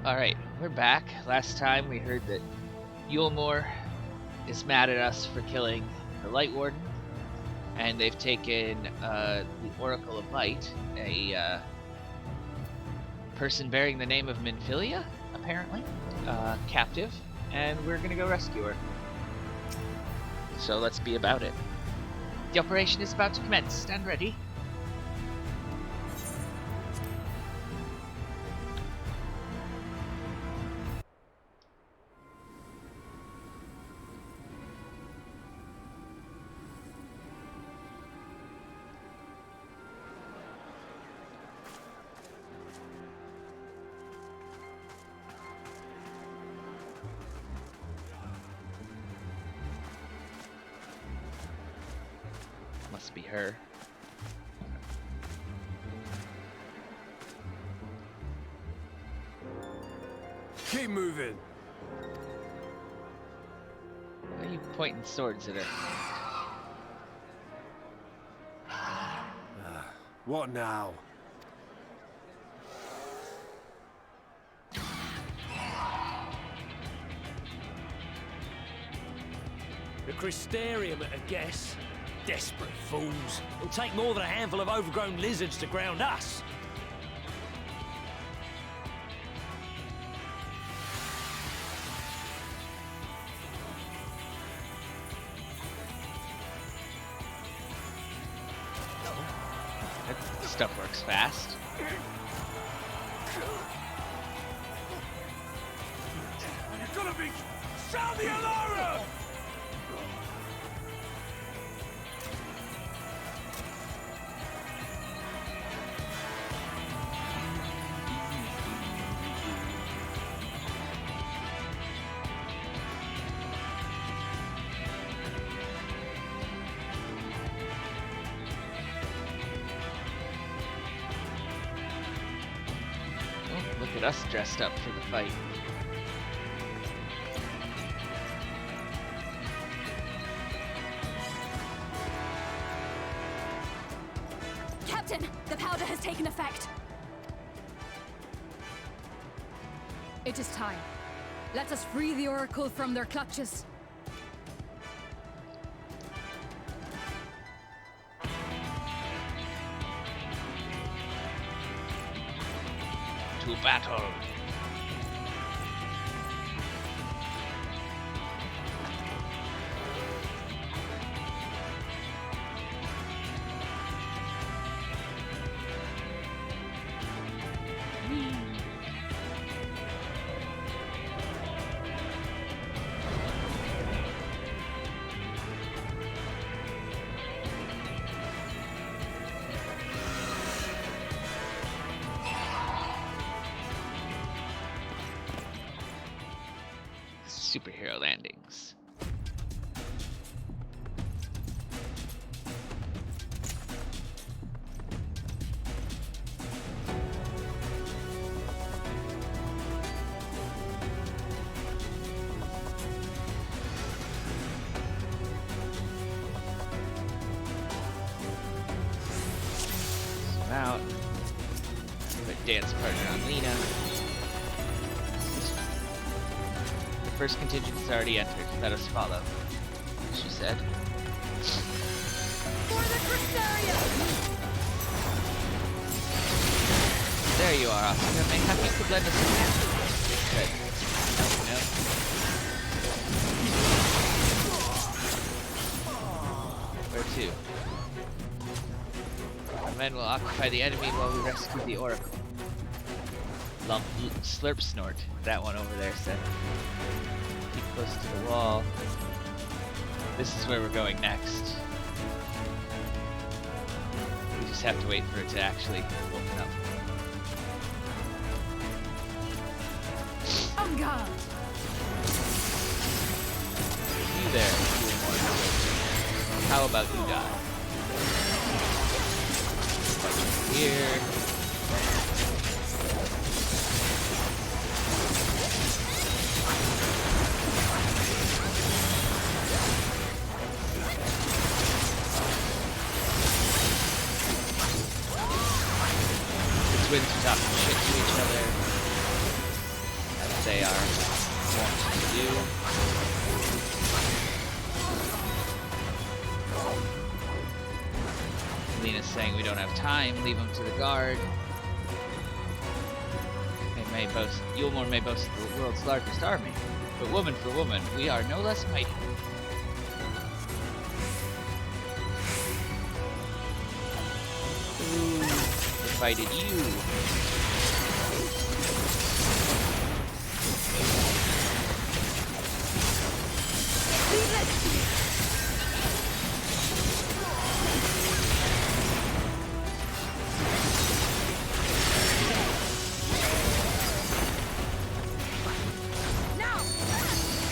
Alright, we're back. Last time we heard that Yulmore is mad at us for killing the Light Warden, and they've taken the Oracle of Light, a person bearing the name of Minfilia, apparently, captive, and we're gonna go rescue her. So let's be about it. The operation is about to commence. Stand ready. Must be her. Keep moving. Why are you pointing swords at her? What now? The Crystarium at a guess. Desperate fools. It'll take more than a handful of overgrown lizards to ground us. That stuff works fast. You're gonna be... Sound the alarm! Oh, look at us dressed up for the fight. Captain, the powder has taken effect. It is time. Let us free the Oracle from their clutches. To battle! Superhero landings. Zoom out. Put dance partner on Lena. First contingent is already entered. Let us follow, she said. For the Crystarium! There you are, officer. Mayhap you could lend us a hand. Good. No. Where to? Our men will occupy the enemy while we rescue the Oracle. Lump, slurp, snort. That one over there said. Keep close to the wall. This is where we're going next. We just have to wait for it to actually open up. On guard! You there, Yulmore. How about you die? Here. Twins are talking shit to each other. they are wanting to do. Lena's saying we don't have time, leave them to the guard. They may boast, Yulmore may boast the world's largest army, but woman for woman, we are no less mighty. Who invited you?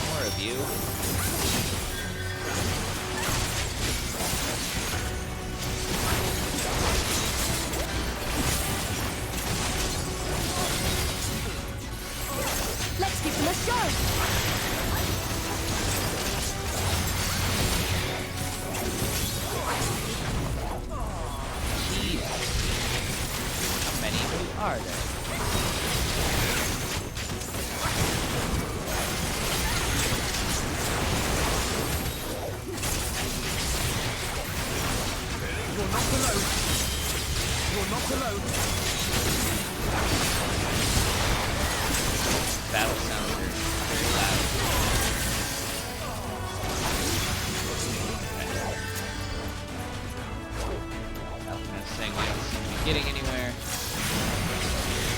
More of you. Let's give them a show! Jeez. How many of you are there? You're not alone. You're not alone. Battle sounds are very loud. Alpina's saying we don't seem to be getting anywhere.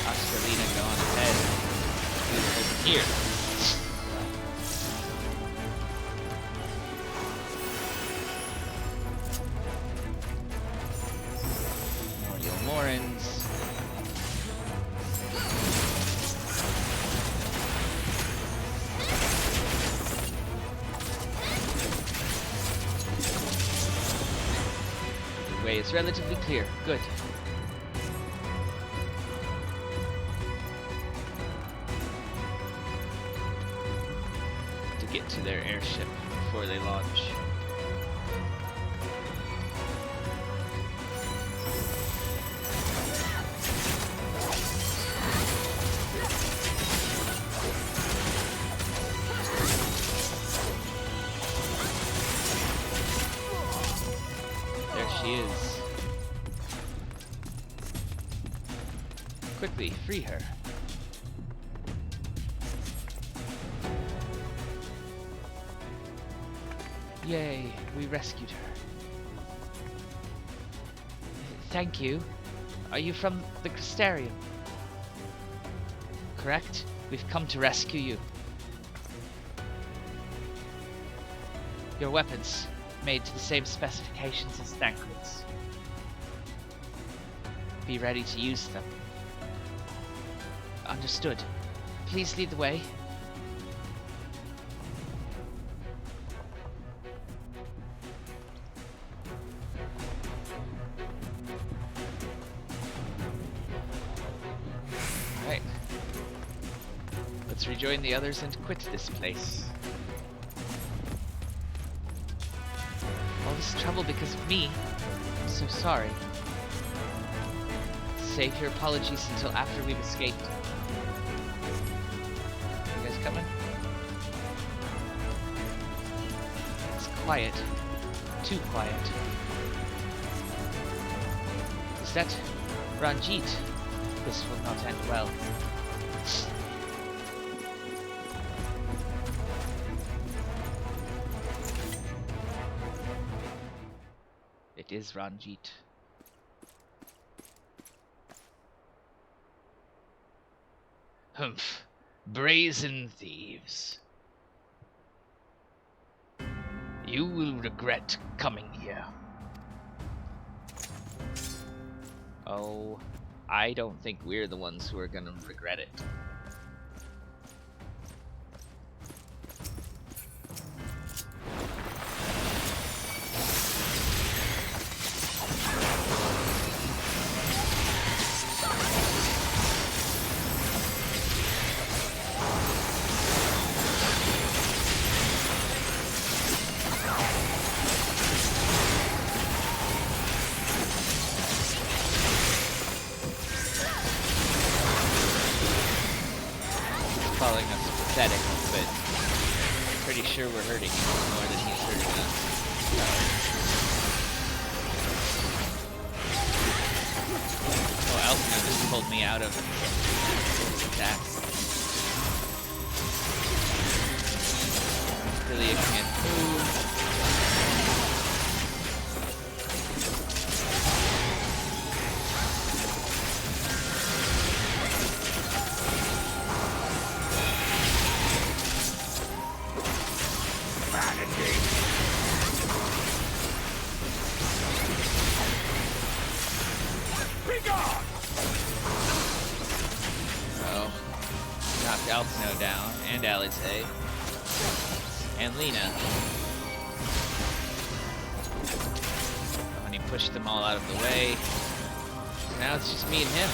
Australina, go on ahead. Over here. More Yulmorans. The way is relatively clear. Good. To get to their airship before they launch. There she is. Quickly, free her. Yay, we rescued her. Thank you. Are you from the Crystarium? Correct? We've come to rescue you. Your weapons, made to the same specifications as Thancred's. Be ready to use them. Understood. Please lead the way. Alright. Let's rejoin the others and quit this place. All this trouble because of me. I'm so sorry. Save your apologies until after we've escaped. You guys coming? It's quiet. Too quiet. Is that Ranjit? This will not end well. It is Ranjit. Humph. Brazen thieves. You will regret coming here. Oh, I don't think we're the ones who are gonna regret it. calling us pathetic, but I'm pretty sure we're hurting him more than he's hurting us. Oh, Elfner just pulled me out of his attack. Really can't move. Oh, knocked Alcino down, and Alice, and Lena. When he pushed them all out of the way, now it's just me and him.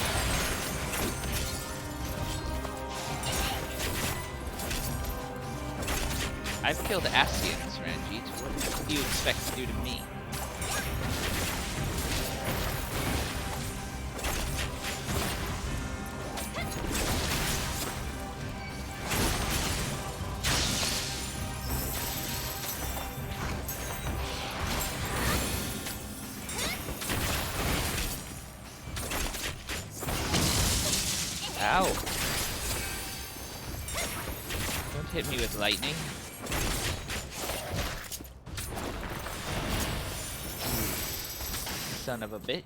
I've killed Ascians, Ranjit. What do you expect to do to me? Ow! Don't hit me with lightning. Son of a bitch.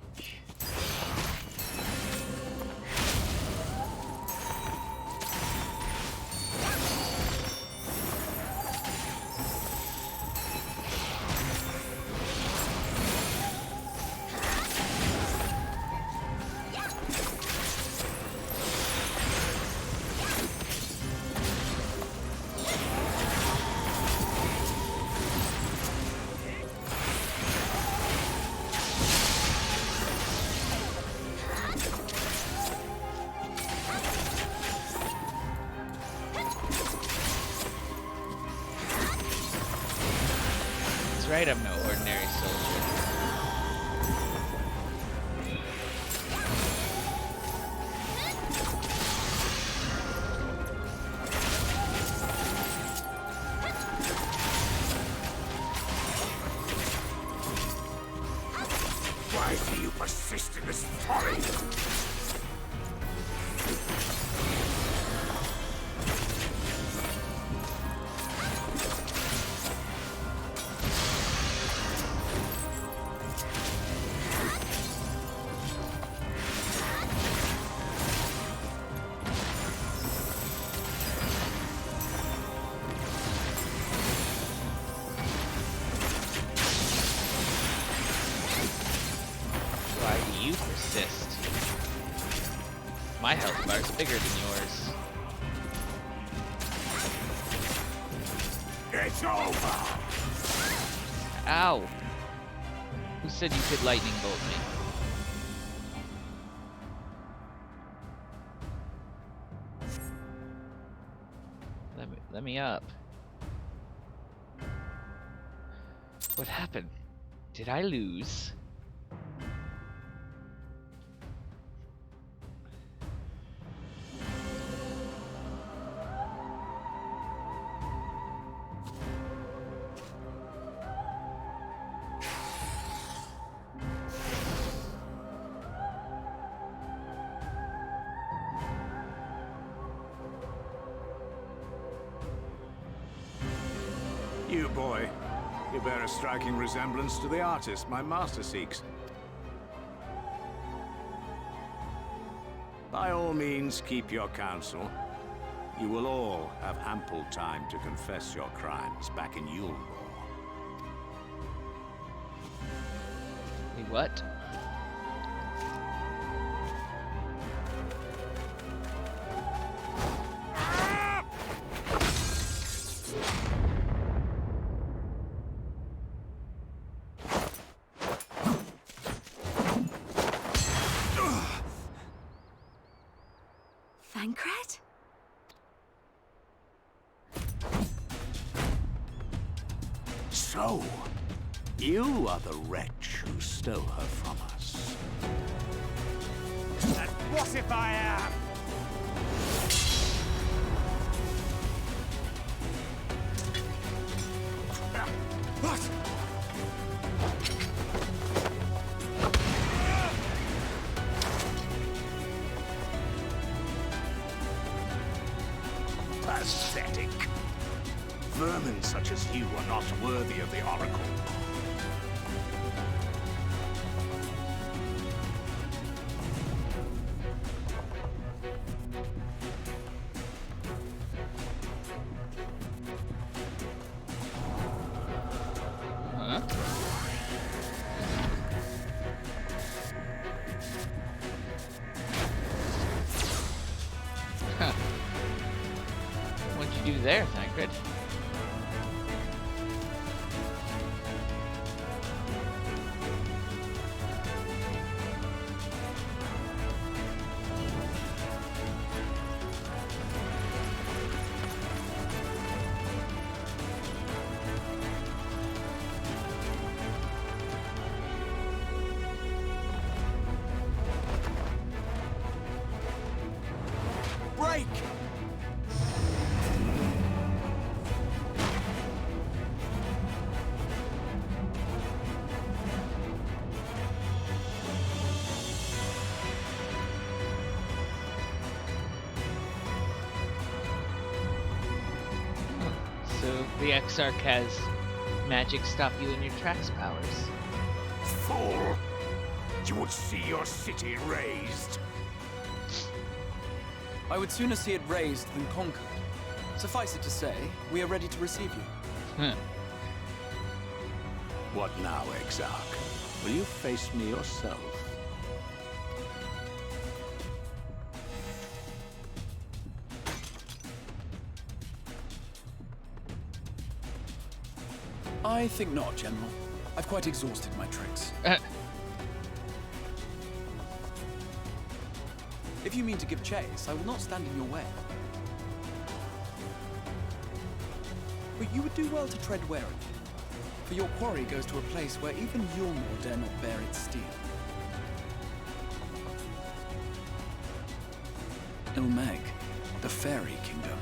Right, I'm no ordinary soldier. Why do you persist in this folly? You persist. My health bar is bigger than yours. It's over. Ow! Who said you could lightning bolt me? Let me up. What happened? Did I lose? You boy, you bear a striking resemblance to the artist my master seeks. By all means, keep your counsel. You will all have ample time to confess your crimes back in Yule War. Wait, what? Thancred? So, you are the wretch who stole her from us. And what if I am? Pathetic. Vermin such as you are not worthy of the Oracle. Huh? Huh. What'd you do there, Thancred? Break! So the Exarch has magic stop you in your tracks powers. Fool! You would see your city razed. I would sooner see it razed than conquered. Suffice it to say, we are ready to receive you. Huh. What now, Exarch? Will you face me yourself? I think not, General. I've quite exhausted my tricks. If you mean to give chase, I will not stand in your way. But you would do well to tread warily, for your quarry goes to a place where even Yulmor dare not bear its steel. Ilmeg, the Fairy Kingdom.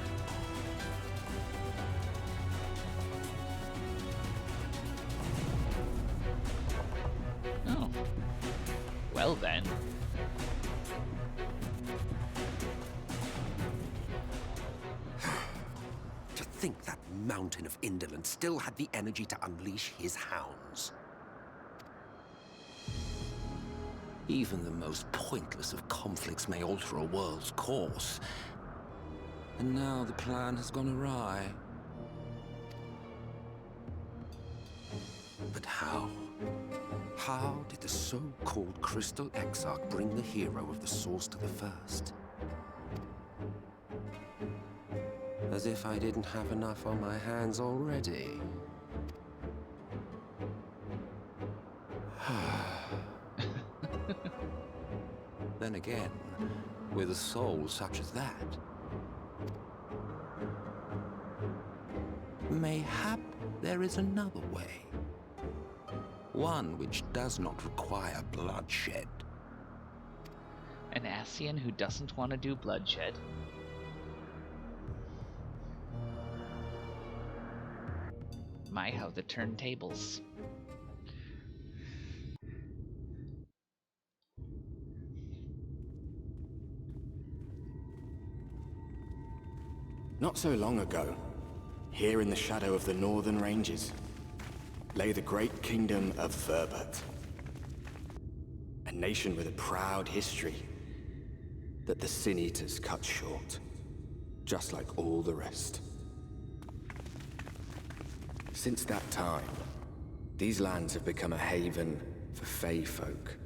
Oh. Well then. To think that mountain of indolence still had the energy to unleash his hounds. Even the most pointless of conflicts may alter a world's course. And now the plan has gone awry. But how? How did the so-called Crystal Exarch bring the hero of the Source to the First? As if I didn't have enough on my hands already. Then again, with a soul such as that, mayhap there is another way. One which does not require bloodshed. An Ascian who doesn't want to do bloodshed. My, how the turntables. Not so long ago, here in the shadow of the northern ranges, lay the great kingdom of Verbert. A nation with a proud history that the Sin Eaters cut short, just like all the rest. Since that time, these lands have become a haven for Fey folk.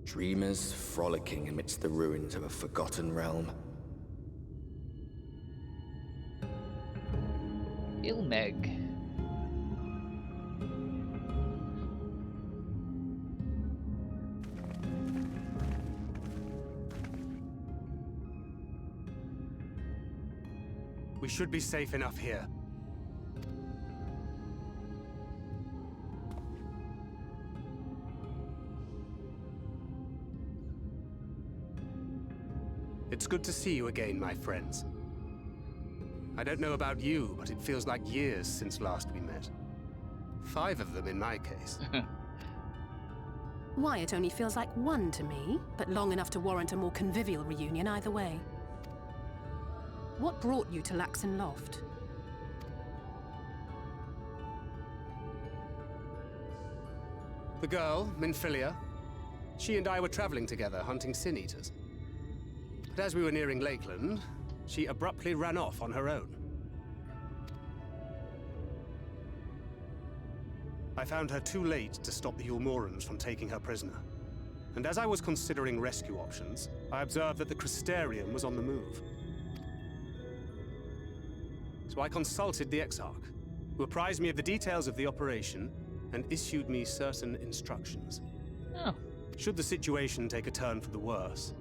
Dreamers frolicking amidst the ruins of a forgotten realm. Ilmeg. We should be safe enough here. It's good to see you again, my friends. I don't know about you, but it feels like years since last we met. 5 of them in my case. Why, it only feels like 1 to me, but long enough to warrant a more convivial reunion either way. What brought you to Laxon Loft? The girl, Minfilia, she and I were traveling together hunting sin eaters. But as we were nearing Lakeland, she abruptly ran off on her own. I found her too late to stop the Ulmorans from taking her prisoner. And as I was considering rescue options, I observed that the Crystarium was on the move. So I consulted the Exarch, who apprised me of the details of the operation and issued me certain instructions. Oh. Should the situation take a turn for the worse,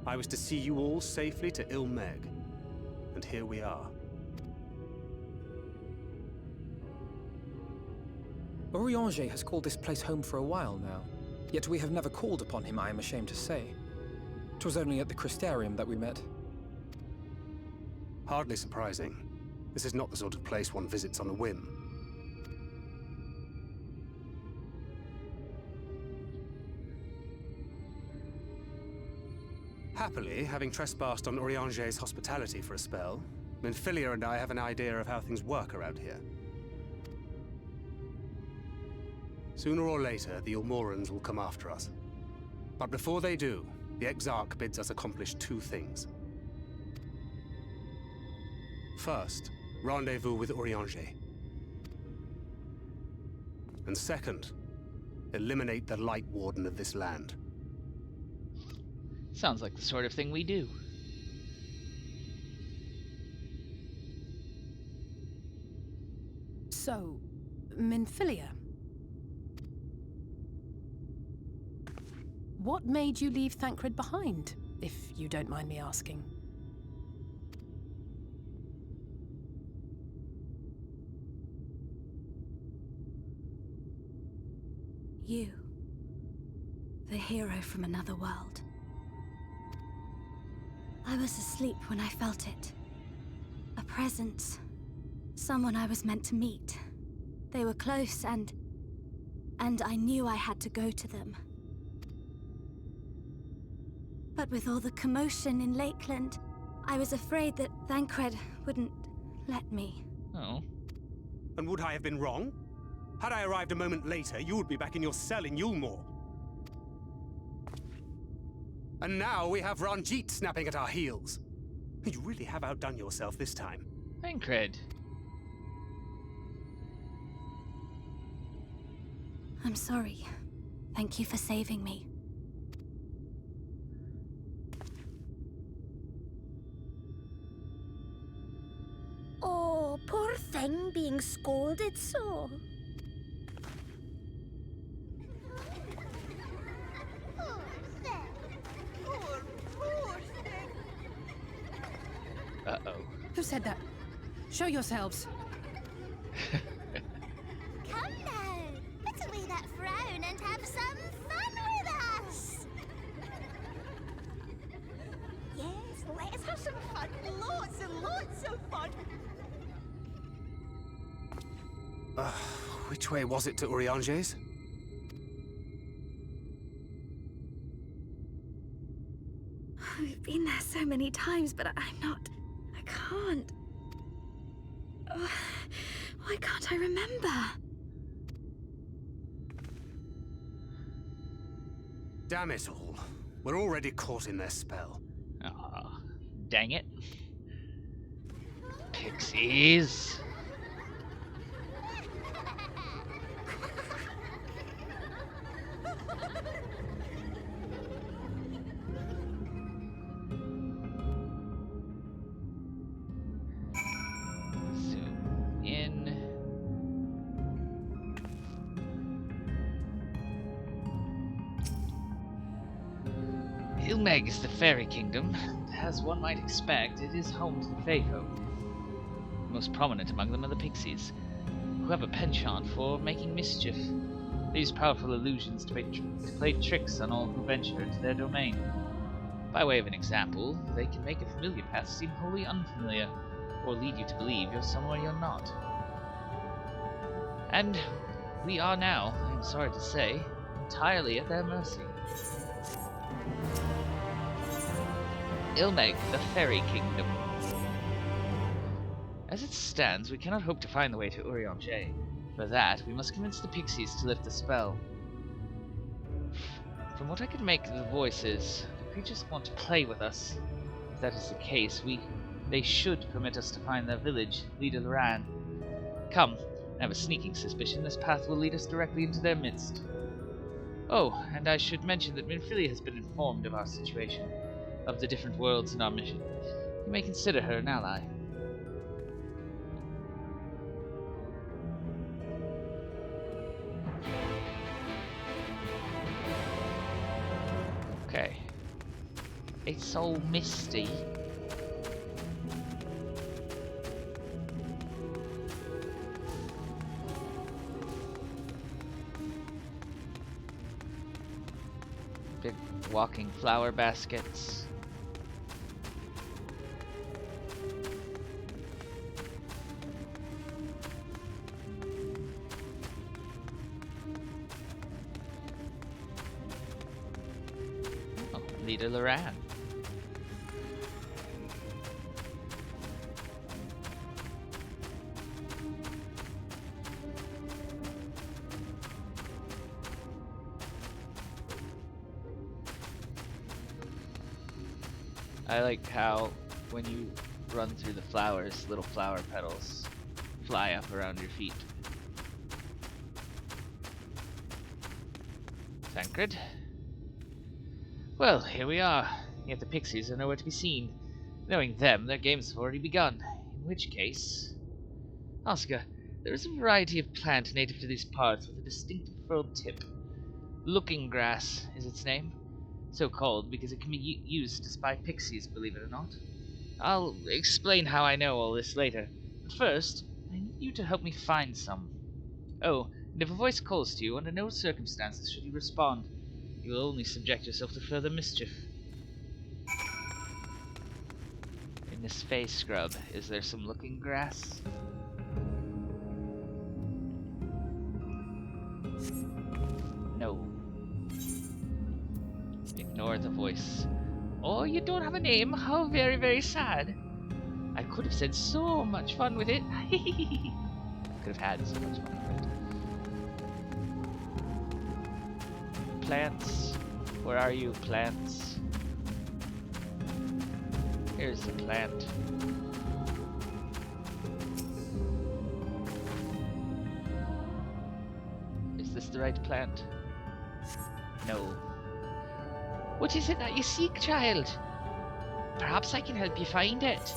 I was to see you all safely to Ilmeg. And here we are. Orianger has called this place home for a while now, yet we have never called upon him, I am ashamed to say. 'Twas only at the Crystarium that we met. Hardly surprising. This is not the sort of place one visits on a whim. Happily, having trespassed on Orianger's hospitality for a spell, Minfilia and I have an idea of how things work around here. Sooner or later, the Ulmorans will come after us. But before they do, the Exarch bids us accomplish two things. First, rendezvous with Orianger. And second, eliminate the Light Warden of this land. Sounds like the sort of thing we do. So, Minfilia. What made you leave Thancred behind, if you don't mind me asking? You. The hero from another world. I was asleep when I felt it. A presence. Someone I was meant to meet. They were close and I knew I had to go to them. But with all the commotion in Lakeland, I was afraid that Thancred wouldn't let me. Oh. And would I have been wrong? Had I arrived a moment later, you would be back in your cell in Yulmore. And now we have Ranjit snapping at our heels. You really have outdone yourself this time. Thancred. I'm sorry. Thank you for saving me. Oh, poor thing being scolded so. Uh-oh. Who said that? Show yourselves. Come now, put away that frown and have some fun with us. Yes, let us have some fun. Lots and lots of fun. Which way was it to Orianger's? We've been there so many times, but I can't. Why can't I remember? Damn it all. We're already caught in their spell. Aw, dang it. Pixies. Zoom in. Ilmeg is the fairy kingdom, and as one might expect, it is home to the Fae folk. The most prominent among them are the pixies, who have a penchant for making mischief. They use powerful illusions to play tricks on all who venture into their domain. By way of an example, they can make a familiar path seem wholly unfamiliar, or lead you to believe you're somewhere you're not. And we are now, I am sorry to say, entirely at their mercy. Ilmeg, the Fairy Kingdom. As it stands, we cannot hope to find the way to Urianger. For that, we must convince the pixies to lift the spell. From what I can make of the voices, the creatures want to play with us. If that is the case, they should permit us to find their village, Leader Loran. Come, I have a sneaking suspicion this path will lead us directly into their midst. Oh, and I should mention that Minfilia has been informed of our situation, of the different worlds in our mission. You may consider her an ally. Okay. It's so misty. Big walking flower baskets. Oh, Leader Loran. I like how when you run through the flowers, little flower petals fly up around your feet. Tancred. Well, here we are. Yet the pixies are nowhere to be seen. Knowing them, their games have already begun. In which case... Oscar, there is a variety of plant native to these parts with a distinctive furrowed tip. Looking grass is its name. So called because it can be used to spy pixies, believe it or not. I'll explain how I know all this later. But first, I need you to help me find some. Oh, and if a voice calls to you, under no circumstances should you respond. You will only subject yourself to further mischief. In this face scrub, is there some looking grass? No. Ignore the voice. Oh, you don't have a name? How very, very sad. I could have said so much fun with it. Could have had so much fun with it. Plants. Where are you, plants? Here's the plant. Is this the right plant? No. What is it that you seek, child? Perhaps I can help you find it.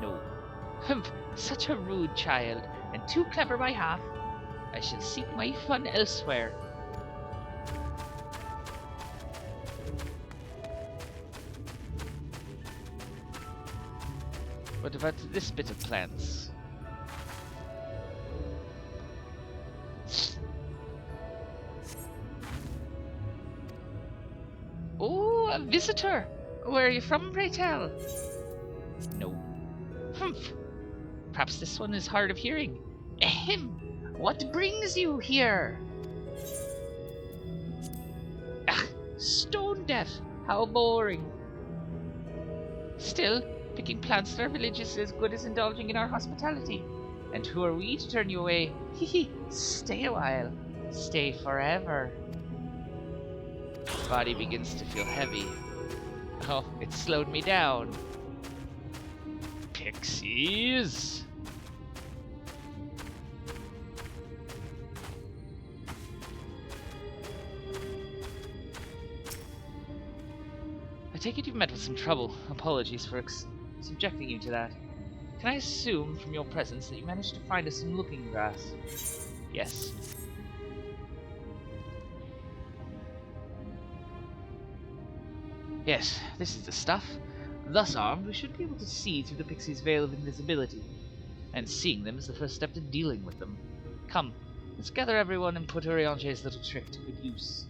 No. Humph, such a rude child, and too clever by half. I shall seek my fun elsewhere. What about this bit of plants? Oh, a visitor! Where are you from, pray tell? No. Humph! Perhaps this one is hard of hearing. Ahem! What brings you here? Ah, stone deaf! How boring! Still, picking plants in our village is as good as indulging in our hospitality. And who are we to turn you away? Hee. Stay a while. Stay forever. His body begins to feel heavy. Oh, it slowed me down. Pixies! I take it you've met with some trouble. Apologies for subjecting you to that. Can I assume from your presence that you managed to find us some looking grass? Yes. Yes, this is the stuff. Thus armed, we should be able to see through the pixies' veil of invisibility. And seeing them is the first step to dealing with them. Come, let's gather everyone and put Urianger's little trick to good use.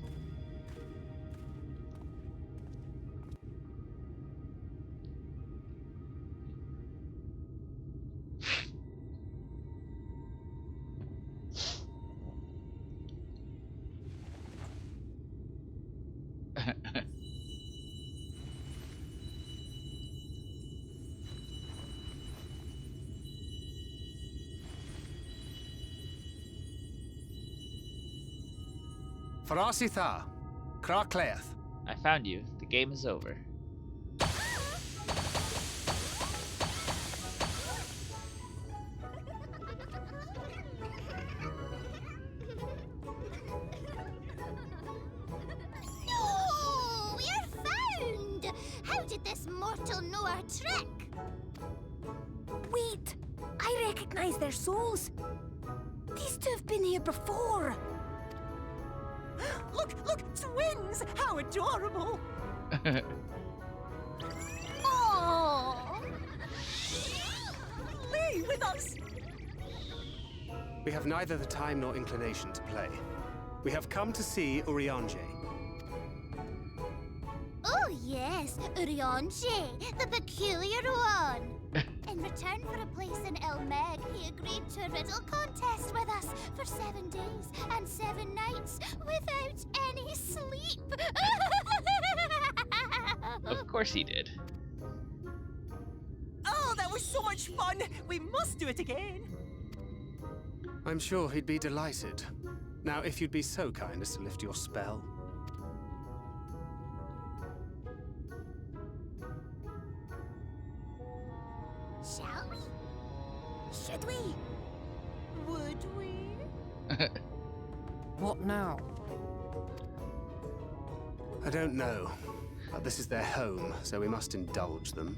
Farasitha, Krakleath. I found you. The game is over. No! We're found! How did this mortal know our trick? Wait! I recognize their souls. These two have been here before. Look! Twins! How adorable! Oh! Play with us! We have neither the time nor inclination to play. We have come to see Urianger. Oh yes, Urianger, the peculiar one. In return for a place in Elmeg, he agreed to a riddle contest with us for 7 days and 7 nights without any sleep. Of course he did. Oh, that was so much fun! We must do it again! I'm sure he'd be delighted. Now, if you'd be so kind as to lift your spell. Shall we? Should we? Would we? What now? I don't know, but this is their home, so we must indulge them.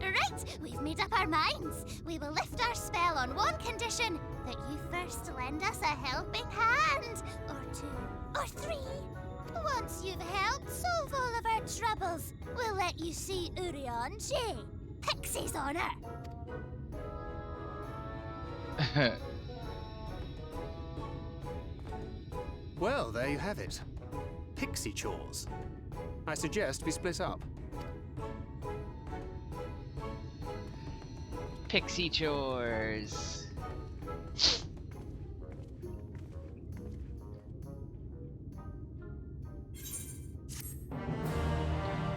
Right, we've made up our minds. We will lift our spell on one condition, that you first lend us a helping hand. Or 2, or 3. Once you've helped solve all of our troubles, we'll let you see Urianger. Pixies on her. Well, there you have it. Pixie chores. I suggest we split up. Pixie chores.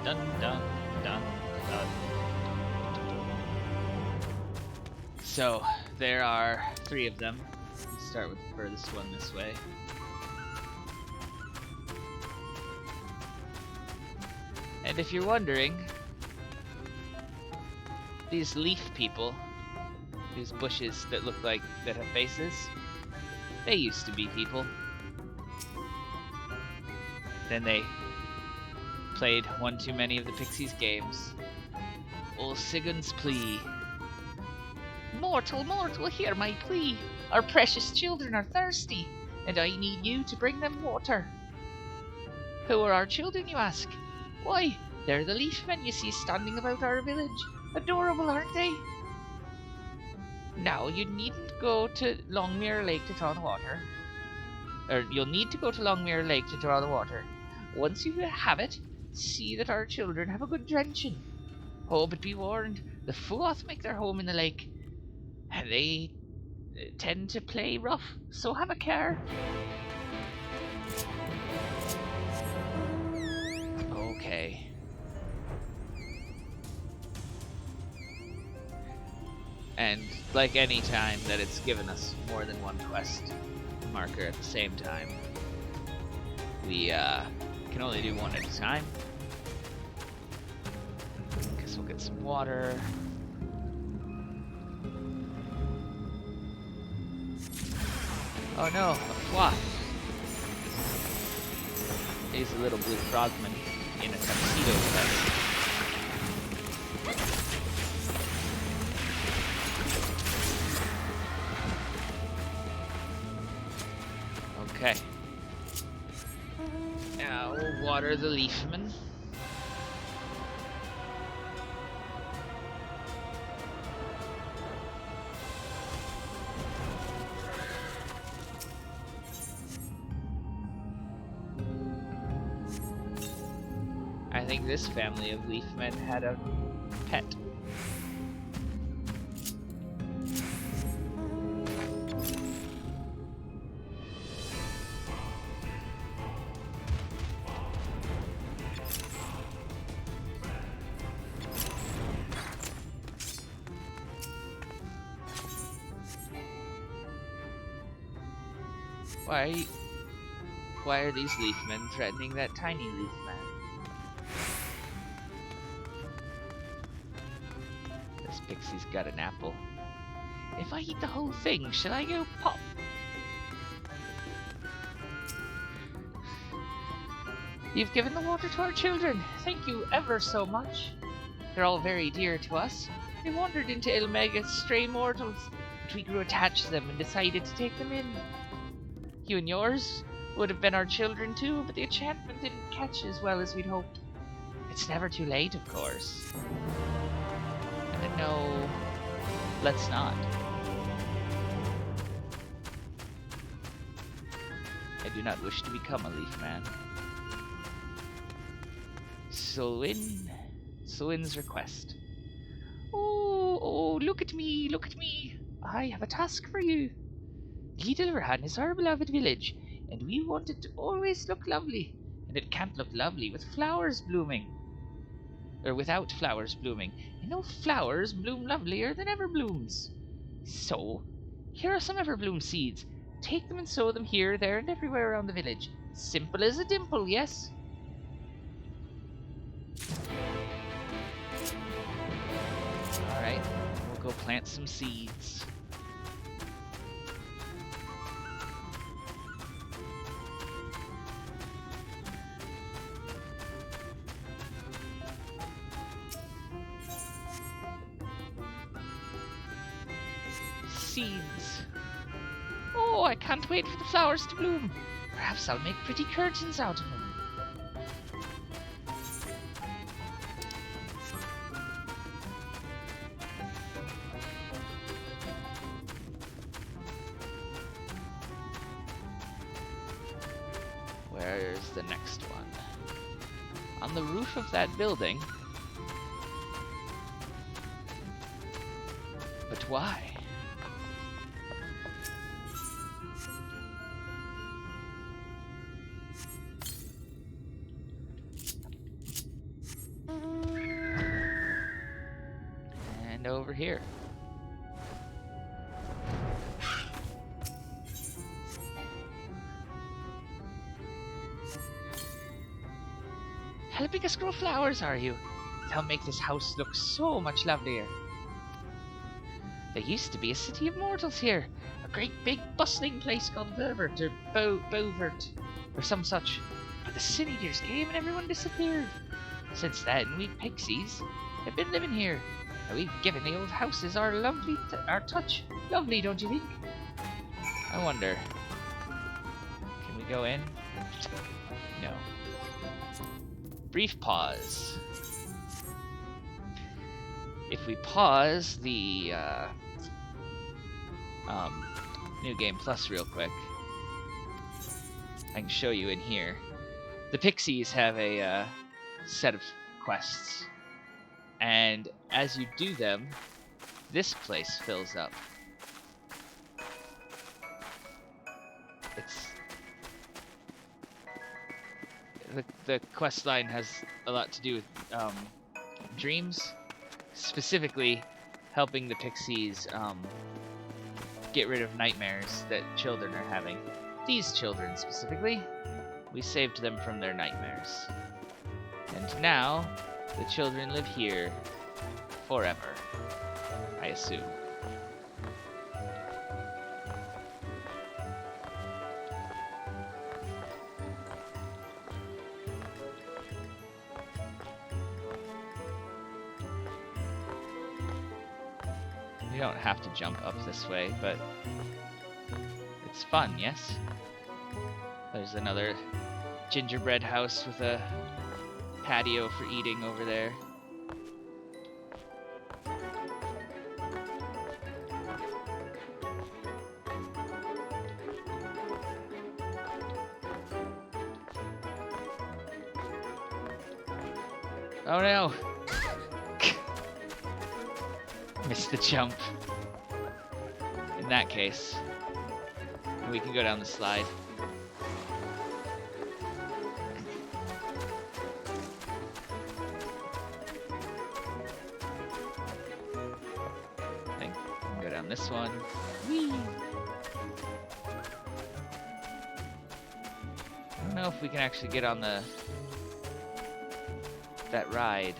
Dun dun dun dun. So there are 3 of them. Let's start with the furthest one this way. And if you're wondering, these leaf people, these bushes that look like that have faces, they used to be people. Then they played one too many of the Pixies games. Old Sigurd's plea. Mortal, mortal, hear my plea. Our precious children are thirsty, and I need you to bring them water. Who are our children, you ask? Why, they're the leafmen you see standing about our village. Adorable, aren't they? Now, you needn't go to Longmere Lake to draw the water. Or, you'll need to go to Longmere Lake to draw the water. Once you have it, see that our children have a good drenching. Oh, but be warned, the Fuoth make their home in the lake. And they tend to play rough, so have a care. Okay. And like any time that it's given us more than one quest marker at the same time, we can only do one at a time. Guess we'll get some water. Oh no, a Fuoth. He's a little blue frogman in a tuxedo vest. Okay. Now we'll water the leafman. I think this family of leafmen had a pet. Why are these leafmen threatening that tiny leaf man? This pixie's got an apple. If I eat the whole thing, shall I go pop? You've given the water to our children. Thank you ever so much. They're all very dear to us. We wandered into Ilmega's stray mortals, but we grew attached to them and decided to take them in. You and yours would have been our children too, but the enchantment didn't catch as well as we'd hoped. It's never too late, of course. No, let's not. I do not wish to become a leaf man. Sulwyn's request. Oh, look at me, look at me. I have a task for you. Little Ran is our beloved village, and we want it to always look lovely. And it can't look lovely with flowers blooming. Or without flowers blooming. And no flowers bloom lovelier than everblooms. So, here are some everbloom seeds. Take them and sow them here, there, and everywhere around the village. Simple as a dimple, yes? Alright, we'll go plant some seeds. Seeds. Oh, I can't wait for the flowers to bloom. Perhaps I'll make pretty curtains out of them. Where's the next one? On the roof of that building. But why? And over here. Helping us grow flowers, are you? They'll make this house look so much lovelier. There used to be a city of mortals here. A great big bustling place called Verbert, or Bovert, or some such. But the Sin Eaters came and everyone disappeared. Since then, we pixies have been living here. And we've given the old houses our our touch. Lovely, don't you think? I wonder. Can we go in? No. Brief pause. If we pause the New Game Plus real quick, I can show you in here. The pixies have a set of quests, and as you do them, this place fills up. It's the quest line has a lot to do with dreams, specifically helping the pixies get rid of nightmares that children are having. These children specifically, we saved them from their nightmares. And now, the children live here forever, I assume. We don't have to jump up this way, but it's fun, yes? There's another gingerbread house with a patio for eating over there. Oh no! Missed the jump. In that case, we can go down the slide. I think we can go down this one. Whee! know if we can actually get on that ride.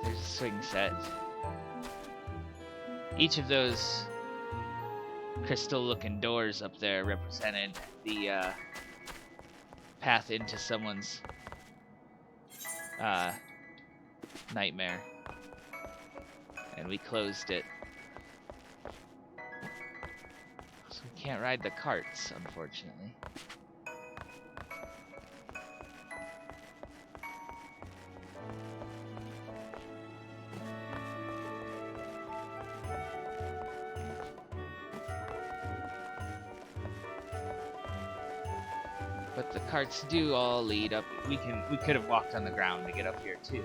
There's a swing set. Each of those crystal-looking doors up there represented the path into someone's nightmare, and we closed it. So we can't ride the carts, unfortunately. But the carts do all lead up. We could have walked on the ground to get up here too.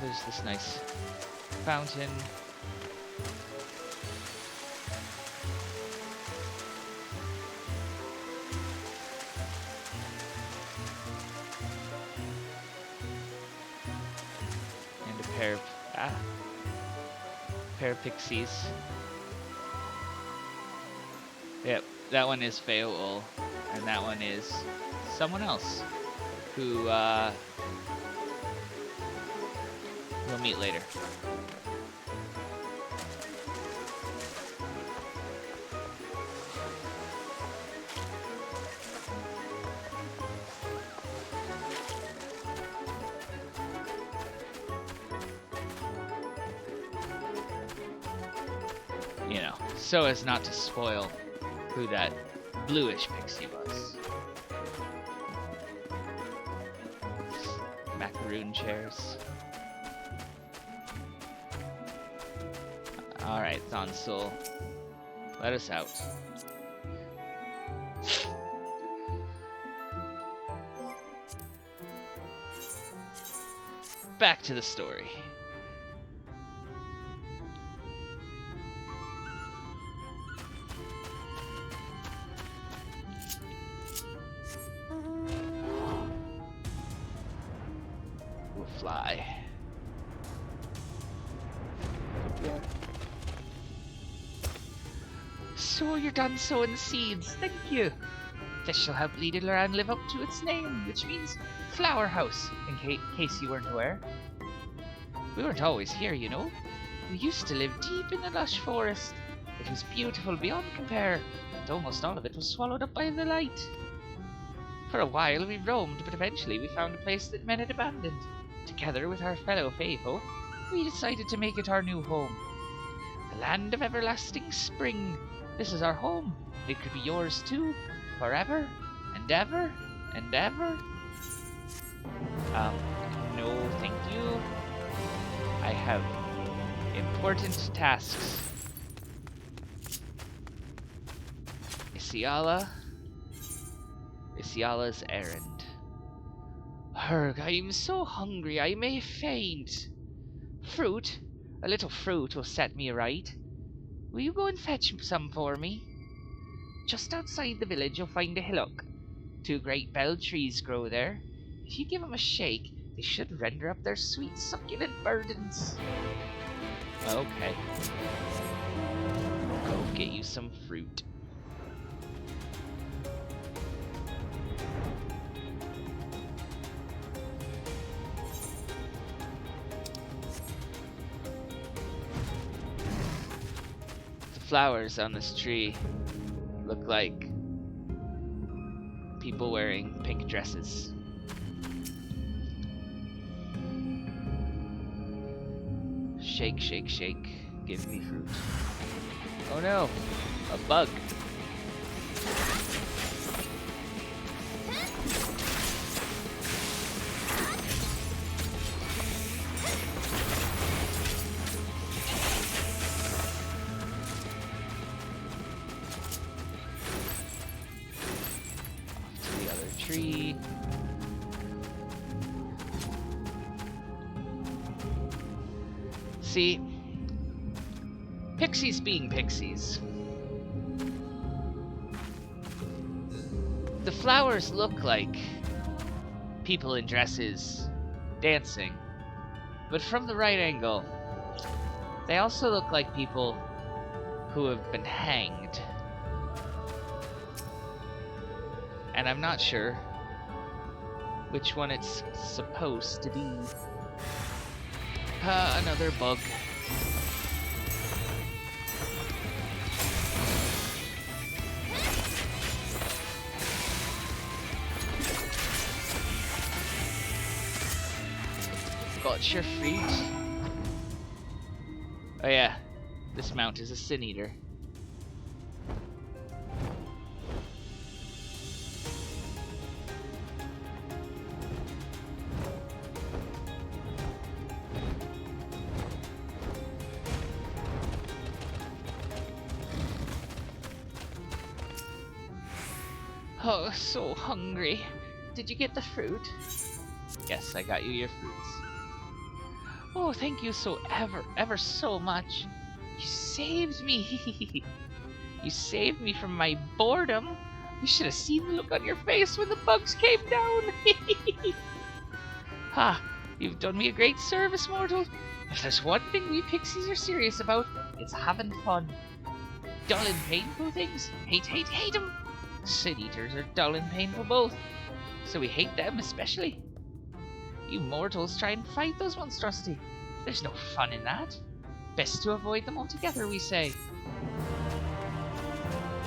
There's this nice fountain. And a pair of pixies. Yep, that one is Feoul, and that one is someone else who we'll meet later. You know, so as not to spoil who that bluish pixie was. Macaroon chairs. Alright, Thonsul. Let us out. Back to the story. Fly. So you're done sowing seeds, thank you. This shall help Liederland live up to its name, which means flower house, in case you weren't aware. We weren't always here, you know. We used to live deep in the lush forest. It was beautiful beyond compare, but almost all of it was swallowed up by the light. For a while we roamed, but eventually we found a place that men had abandoned. Together with our fellow Faevo, we decided to make it our new home. The land of everlasting spring. This is our home. It could be yours too, forever and ever and ever. No, thank you. I have important tasks. Isiala's errand. Herg, I am so hungry I may faint. Fruit? A little fruit will set me right. Will you go and fetch some for me? Just outside the village you'll find a hillock. 2 great bell trees grow there. If you give them a shake, they should render up their sweet succulent burdens. Okay. Go get you some fruit. Flowers on this tree look like people wearing pink dresses. Shake, shake, shake. Give me fruit. Oh no! A bug! Tree. See, pixies being pixies. The flowers look like people in dresses dancing, but from the right angle, they also look like people who have been hanged. And I'm not sure which one it's supposed to be. Another bug. Got your fruit. Oh yeah, this mount is a sin eater. Oh, so hungry. Did you get the fruit? Yes, I got you your fruits. Oh, thank you so ever so much. You saved me. You saved me from my boredom. You should have seen the look on your face when the bugs came down. Ha! You've done me a great service, mortal. If there's one thing we pixies are serious about, it's having fun. Dull and painful things, hate them. Sin eaters are dull and painful both, so we hate them especially. You mortals try and fight those monstrosities. There's no fun in that. Best to avoid them altogether, we say.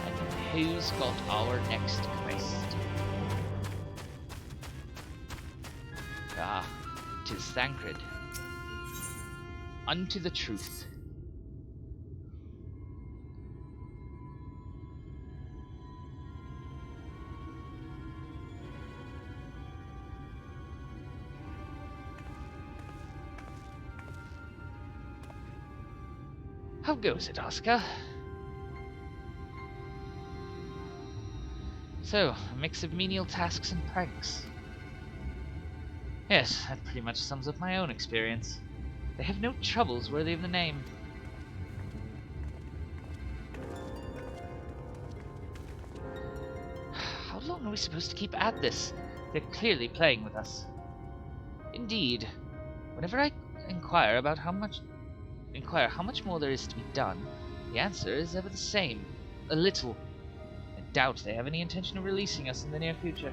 And who's got our next quest? Ah, 'tis Thancred. Unto the truth. How goes it, Oscar? So, a mix of menial tasks and pranks. Yes, that pretty much sums up my own experience. They have no troubles worthy of the name. How long are we supposed to keep at this? They're clearly playing with us. Indeed. Whenever I inquire how much more there is to be done, the answer is ever the same. A little. I doubt they have any intention of releasing us in the near future.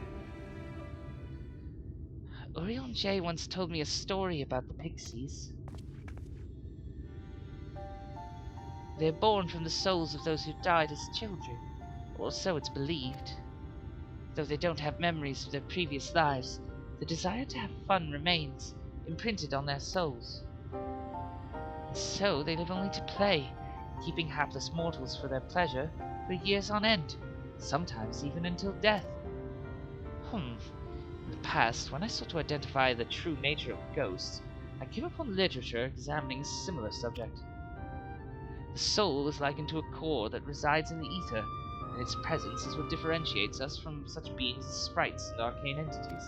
Orion J once told me a story about the pixies. They're born from the souls of those who died as children, or so it's believed. Though they don't have memories of their previous lives, the desire to have fun remains, imprinted on their souls. And so they live only to play, keeping hapless mortals for their pleasure for years on end, sometimes even until death. In the past, when I sought to identify the true nature of ghosts, I came upon literature examining a similar subject. The soul is likened to a core that resides in the ether, and its presence is what differentiates us from such beings as sprites and arcane entities.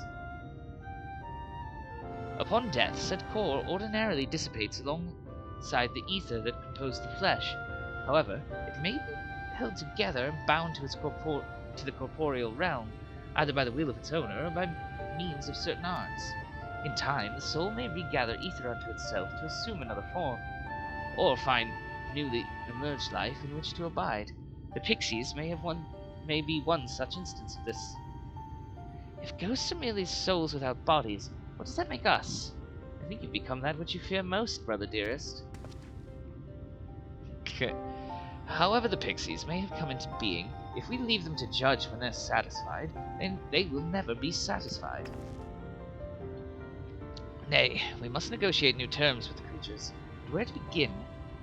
Upon death, said core ordinarily dissipates alongside the ether that composed the flesh. However, it may be held together and bound to the corporeal realm, either by the will of its owner or by means of certain arts. In time, the soul may regather ether unto itself to assume another form, or find newly emerged life in which to abide. The pixies may be one such instance of this. If ghosts are merely souls without bodies, what does that make us? I think you've become that which you fear most, brother dearest. However the pixies may have come into being, if we leave them to judge when they're satisfied, then they will never be satisfied. Nay, we must negotiate new terms with the creatures. But where to begin?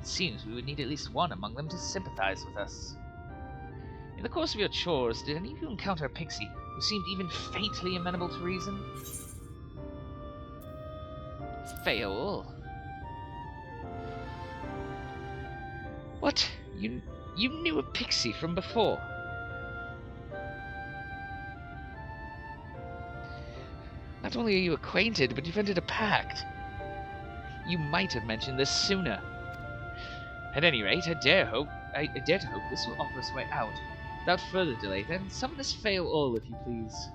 It seems we would need at least one among them to sympathize with us. In the course of your chores, did any of you encounter a pixie who seemed even faintly amenable to reason? Fail. What? You knew a pixie from before? Not only are you acquainted, but you've entered a pact. You might have mentioned this sooner. At any rate, I dare to hope this will offer us a way out. Without further delay, then, summon this fail all, if you please.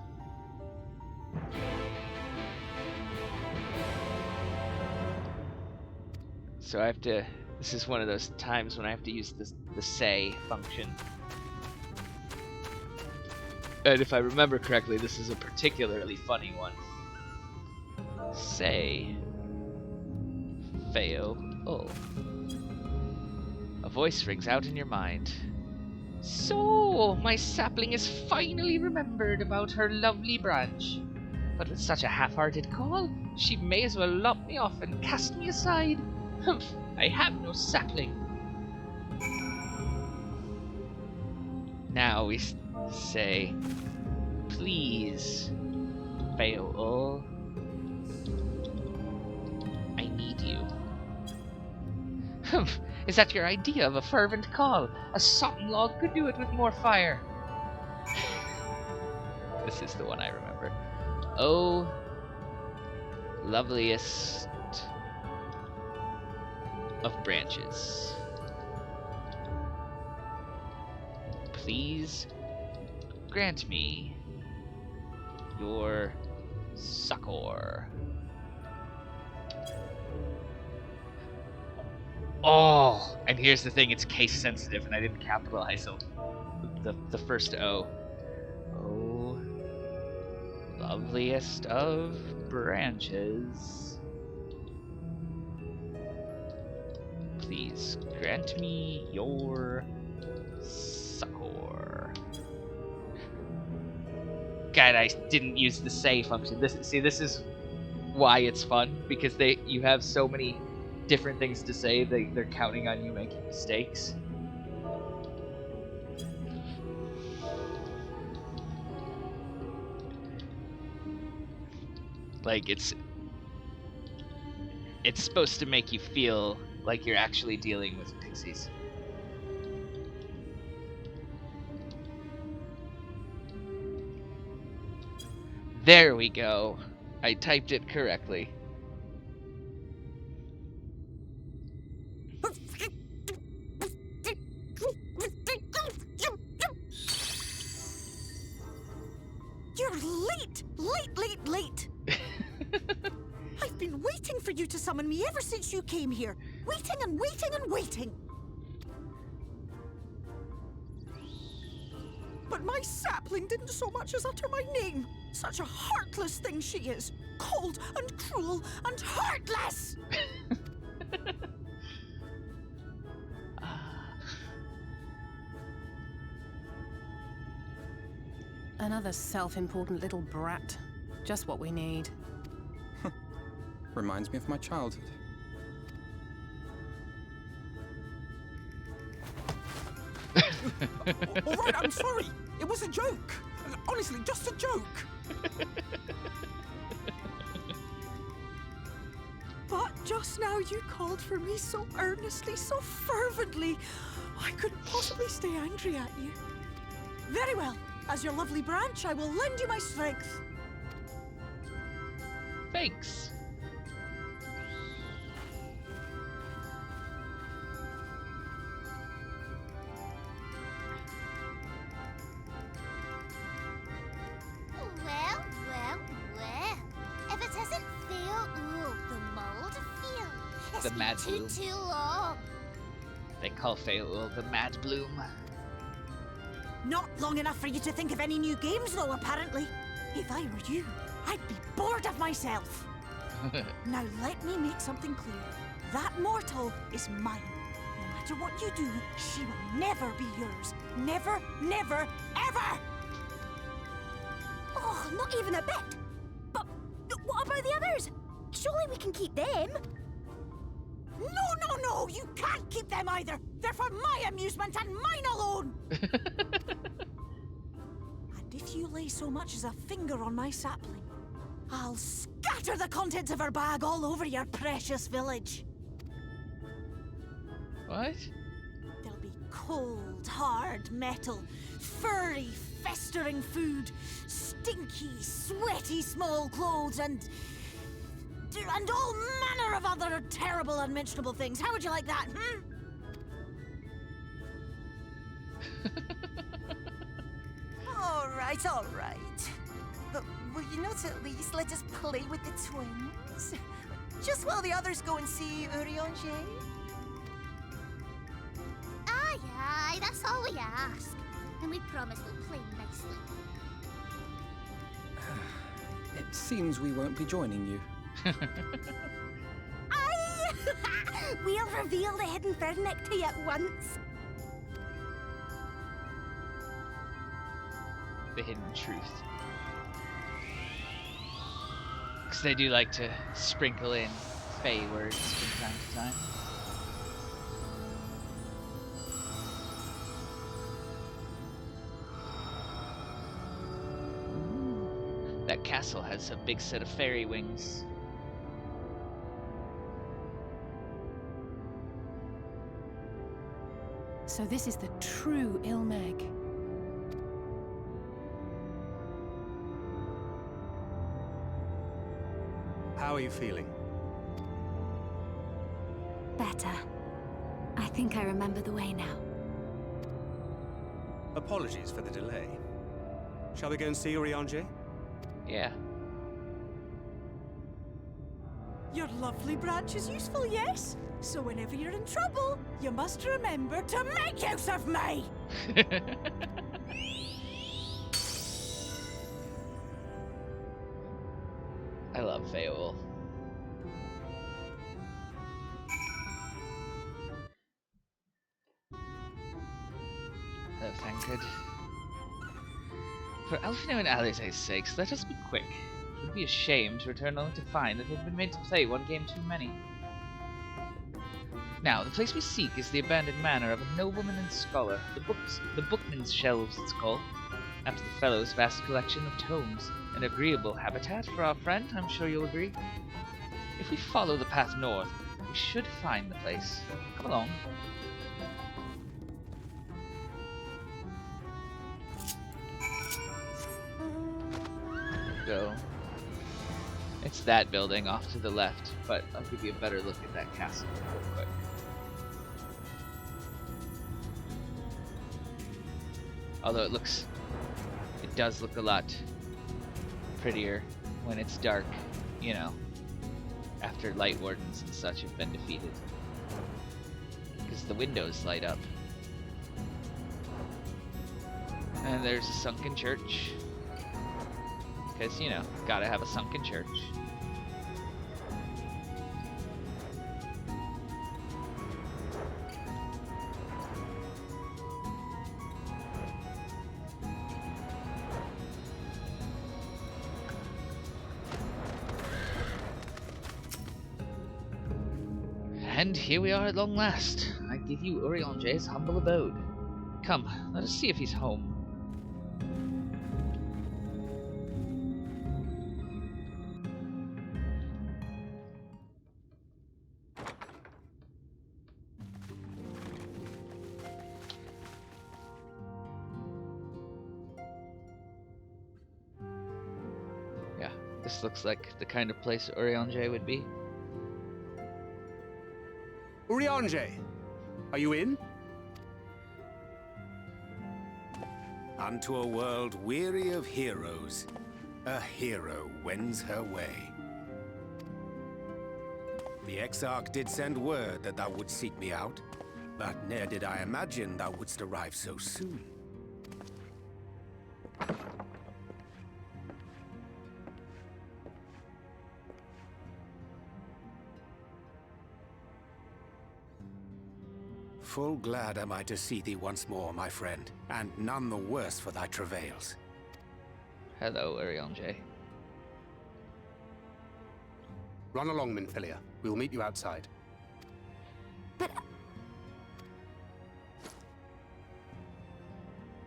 So I have to This is one of those times when I have to use the say function. And if I remember correctly, this is a particularly funny one. Say. Fail. Oh. A voice rings out in your mind. So, my sapling is finally remembered about her lovely branch. But with such a half-hearted call, she may as well lop me off and cast me aside. Humph, I have no sapling. Now we say, please, fail. I need you. Humph, is that your idea of a fervent call? A sotten log could do it with more fire. This is the one I remember. Oh, loveliest of branches. Please grant me your succor. Oh, and here's the thing, it's case sensitive and I didn't capitalize the first O. Oh, loveliest of branches. Please grant me your succor. God, I didn't use the say function. This is why it's fun, because you have so many different things to say. They're counting on you making mistakes. Like it's supposed to make you feel like you're actually dealing with pixies. There we go. I typed it correctly. You're late! Late! I've been waiting for you to summon me ever since you came here. Waiting and waiting and waiting. But my sapling didn't so much as utter my name. Such a heartless thing she is. Cold and cruel and heartless! Another self-important little brat. Just what we need. Reminds me of my childhood. All right, I'm sorry. It was a joke. Honestly, just a joke. But just now you called for me so earnestly, so fervently. I couldn't possibly stay angry at you. Very well. As your lovely branch, I will lend you my strength. Thanks. Well. If it isn't Fail the Mold Feel, it's The been Mad too Bloom. long. They call Fail the Mad Bloom. Not long enough for you to think of any new games, though, apparently. If I were you, I'd be bored of myself. Now let me make something clear. That mortal is mine. No matter what you do, she will never be yours. Never, never, ever! Oh, not even a bit. But what about the others? Surely we can keep them. No, you can't keep them either. They're for my amusement and mine alone. And if you lay so much as a finger on my sapling, I'll scatter the contents of her bag all over your precious village. What? There'll be cold, hard metal, furry, festering food, stinky, sweaty small clothes, and all manner of other terrible, unmentionable things. How would you like that, All right. But will you not at least let us play with the twins? Just while the others go and see Urianger? ask, and we promise we'll play nicely. It seems we won't be joining you. Aye! We'll reveal the hidden Vernick to you at once. The hidden truth. Because they do like to sprinkle in Fey words from time to time. That castle has a big set of fairy wings. So this is the true Ilmeg. How are you feeling? Better. I think I remember the way now. Apologies for the delay. Shall we go and see Urianger? Yeah. Your lovely branch is useful, yes? So whenever you're in trouble, you must remember to make use of me! I love Feol. Hello, Tancred. For Alfino and Alize's sakes, let us be quick. It would be a shame to return only to find that they've been made to play one game too many. Now, the place we seek is the abandoned manor of a nobleman and scholar, the Bookman's Shelves it's called, after the fellow's vast collection of tomes. An agreeable habitat for our friend, I'm sure you'll agree. If we follow the path north, we should find the place. Come along. Go. It's that building off to the left, but I'll give you a better look at that castle real quick. Although it does look a lot prettier when it's dark, you know, after light wardens and such have been defeated. Because the windows light up. And there's a sunken church. Because, you know, gotta have a sunken church. And here we are at long last. I give you Urianger's humble abode. Come, let us see if he's home. Yeah, this looks like the kind of place Urianger would be. Urianger, are you in? Unto a world weary of heroes, a hero wends her way. The Exarch did send word that thou wouldst seek me out, but ne'er did I imagine thou wouldst arrive so soon. Full glad am I to see thee once more, my friend, and none the worse for thy travails. Hello, Urianger. Run along, Minfilia. We'll meet you outside. But...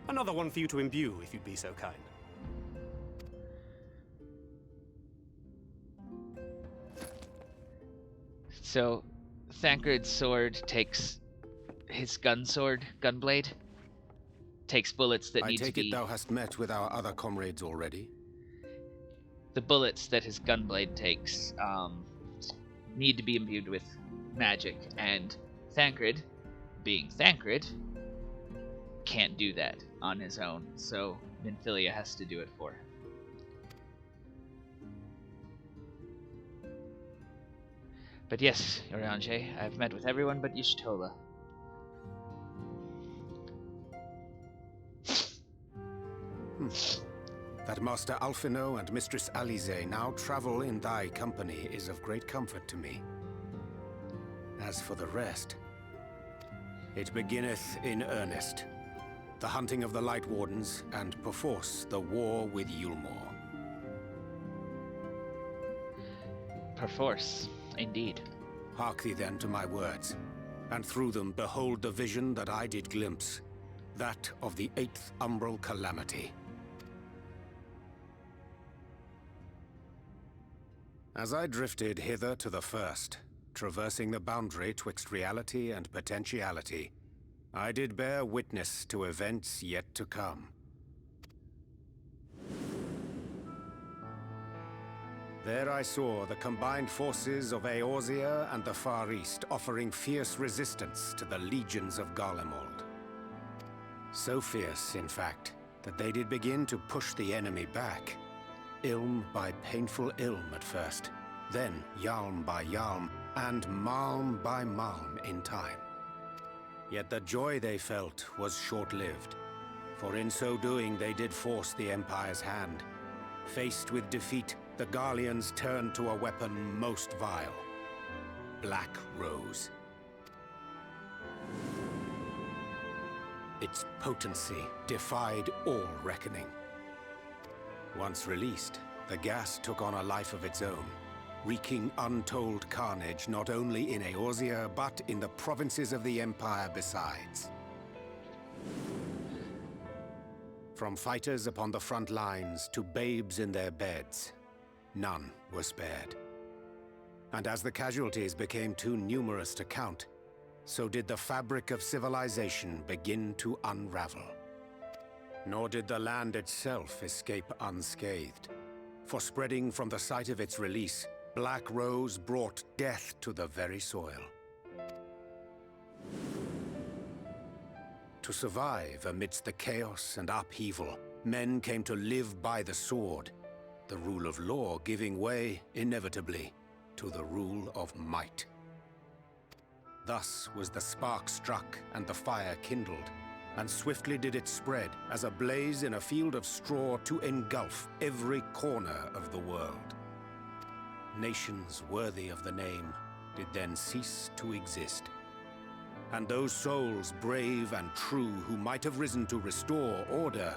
Another one for you to imbue, if you'd be so kind. So, Thancred's sword takes his gunblade, takes bullets that need to be... I take it thou hast met with our other comrades already? The bullets that his gunblade takes need to be imbued with magic, and Thancred, being Thancred, can't do that on his own, so Minfilia has to do it for him. But yes, Urianger, I've met with everyone but Y'shtola. That Master Alphino and Mistress Alize now travel in thy company is of great comfort to me. As for the rest, it beginneth in earnest. The hunting of the Light Wardens, and perforce the war with Yulmore. Perforce, indeed. Hark thee then to my words, and through them behold the vision that I did glimpse, that of the 8th Umbral Calamity. As I drifted hither to the first, traversing the boundary twixt reality and potentiality, I did bear witness to events yet to come. There I saw the combined forces of Eorzea and the Far East offering fierce resistance to the legions of Garlemald. So fierce, in fact, that they did begin to push the enemy back. Ilm by painful ilm at first, then Yalm by Yalm, and Malm by Malm in time. Yet the joy they felt was short-lived, for in so doing they did force the Empire's hand. Faced with defeat, the Garleans turned to a weapon most vile: Black Rose. Its potency defied all reckoning. Once released, the gas took on a life of its own, wreaking untold carnage not only in Eorzea, but in the provinces of the Empire besides. From fighters upon the front lines to babes in their beds, none were spared. And as the casualties became too numerous to count, so did the fabric of civilization begin to unravel. Nor did the land itself escape unscathed, for spreading from the site of its release, Black Rose brought death to the very soil. To survive amidst the chaos and upheaval, men came to live by the sword, the rule of law giving way, inevitably, to the rule of might. Thus was the spark struck and the fire kindled, and swiftly did it spread as a blaze in a field of straw to engulf every corner of the world. Nations worthy of the name did then cease to exist. And those souls brave and true who might have risen to restore order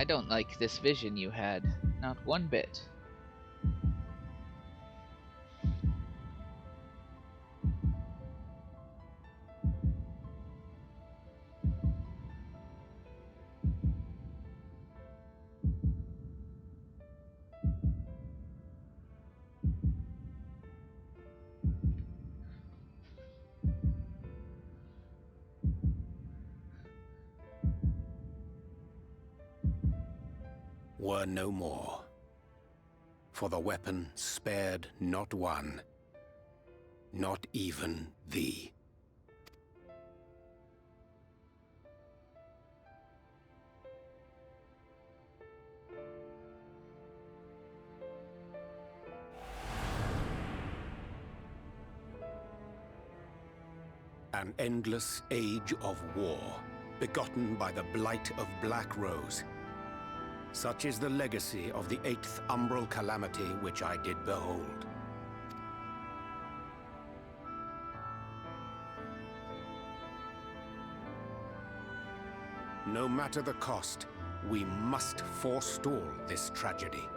I don't like this vision you had, not one bit. were no more. For the weapon spared not one, not even thee. An endless age of war, begotten by the blight of Black Rose. Such is the legacy of the 8th Umbral Calamity which I did behold. No matter the cost, we must forestall this tragedy.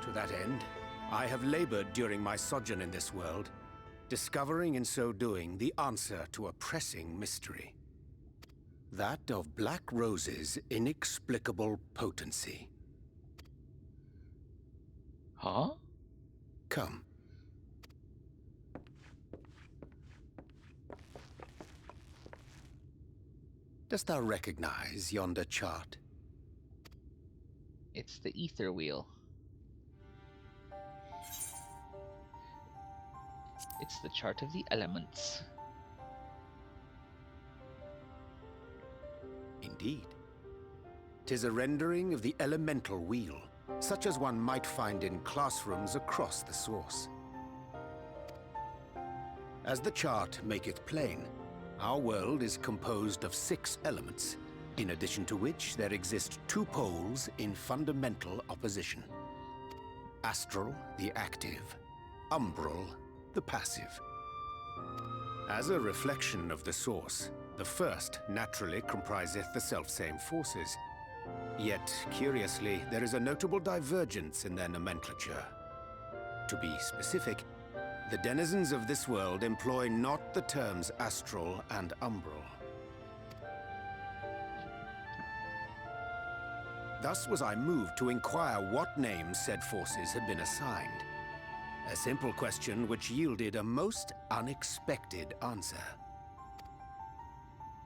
To that end, I have labored during my sojourn in this world, discovering in so doing the answer to a pressing mystery. That of Black Rose's inexplicable potency. Huh? Come. Dost thou recognize yonder chart? It's the ether wheel. It's the chart of the elements. Indeed. 'Tis a rendering of the elemental wheel, such as one might find in classrooms across the source. As the chart maketh plain, our world is composed of 6 elements, in addition to which there exist 2 poles in fundamental opposition. Astral, the active; umbral, the passive. As a reflection of the source, the first naturally compriseth the selfsame forces. Yet, curiously, there is a notable divergence in their nomenclature. To be specific, the denizens of this world employ not the terms astral and umbral. Thus was I moved to inquire what names said forces had been assigned. A simple question which yielded a most unexpected answer.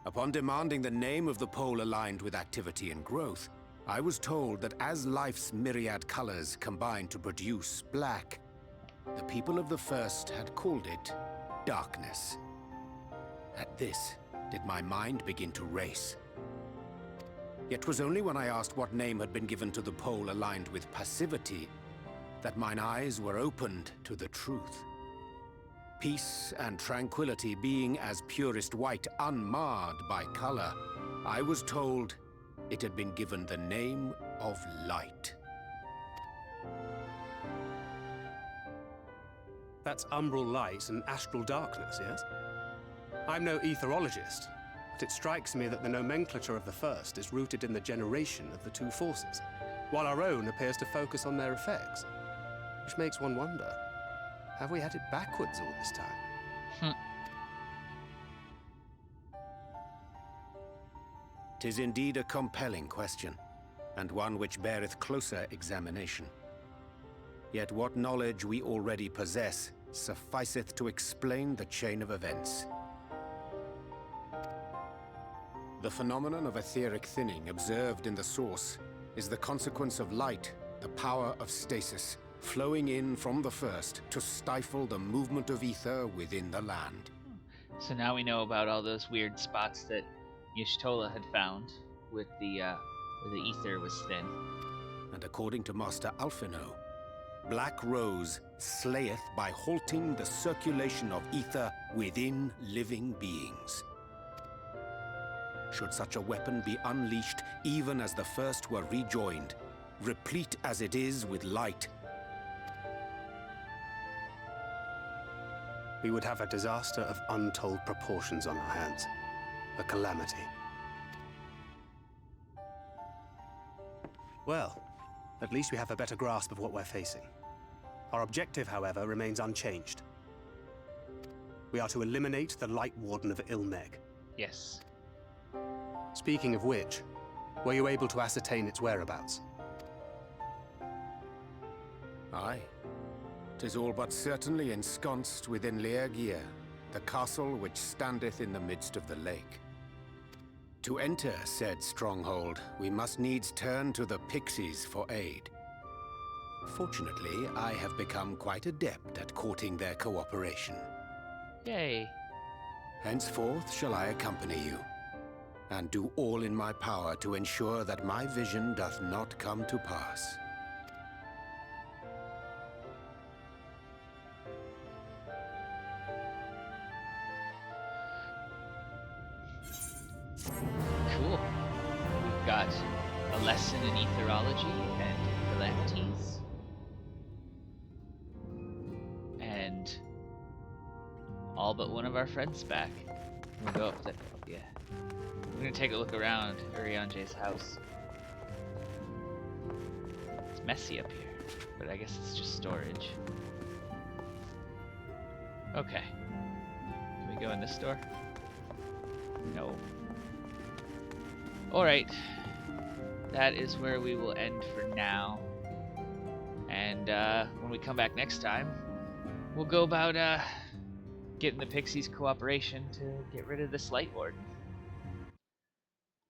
Upon demanding the name of the pole aligned with activity and growth, I was told that as life's myriad colors combine to produce black, the people of the first had called it darkness. At this, did my mind begin to race. Yet 'twas only when I asked what name had been given to the pole aligned with passivity that mine eyes were opened to the truth. Peace and tranquility being as purest white, unmarred by color, I was told it had been given the name of light. That's umbral light and astral darkness, yes? I'm no etherologist, but it strikes me that the nomenclature of the first is rooted in the generation of the 2 forces, while our own appears to focus on their effects. Which makes one wonder, have we had it backwards all this time? 'Tis indeed a compelling question, and one which beareth closer examination. Yet what knowledge we already possess sufficeth to explain the chain of events. The phenomenon of etheric thinning observed in the source is the consequence of light, the power of stasis, flowing in from the first to stifle the movement of ether within the land. So now we know about all those weird spots that Y'shtola had found with where the ether was thin. And according to Master Alphino, Black Rose slayeth by halting the circulation of ether within living beings. Should such a weapon be unleashed even as the first were rejoined, replete as it is with light, we would have a disaster of untold proportions on our hands. A calamity. Well, at least we have a better grasp of what we're facing. Our objective, however, remains unchanged. We are to eliminate the Light Warden of Ilmeg. Yes. Speaking of which, were you able to ascertain its whereabouts? Aye. 'Tis all but certainly ensconced within Leergear, the castle which standeth in the midst of the lake. To enter said stronghold, we must needs turn to the pixies for aid. Fortunately, I have become quite adept at courting their cooperation. Yay. Henceforth shall I accompany you, and do all in my power to ensure that my vision doth not come to pass. Cool. We've got a lesson in etherology and calamities. And all but one of our friends back. We'll go up there. Yeah. We're gonna take a look around Urianje's house. It's messy up here, but I guess it's just storage. Okay. Can we go in this door? No. Alright. That is where we will end for now. And when we come back next time, we'll go about getting the Pixies' cooperation to get rid of this Light Warden.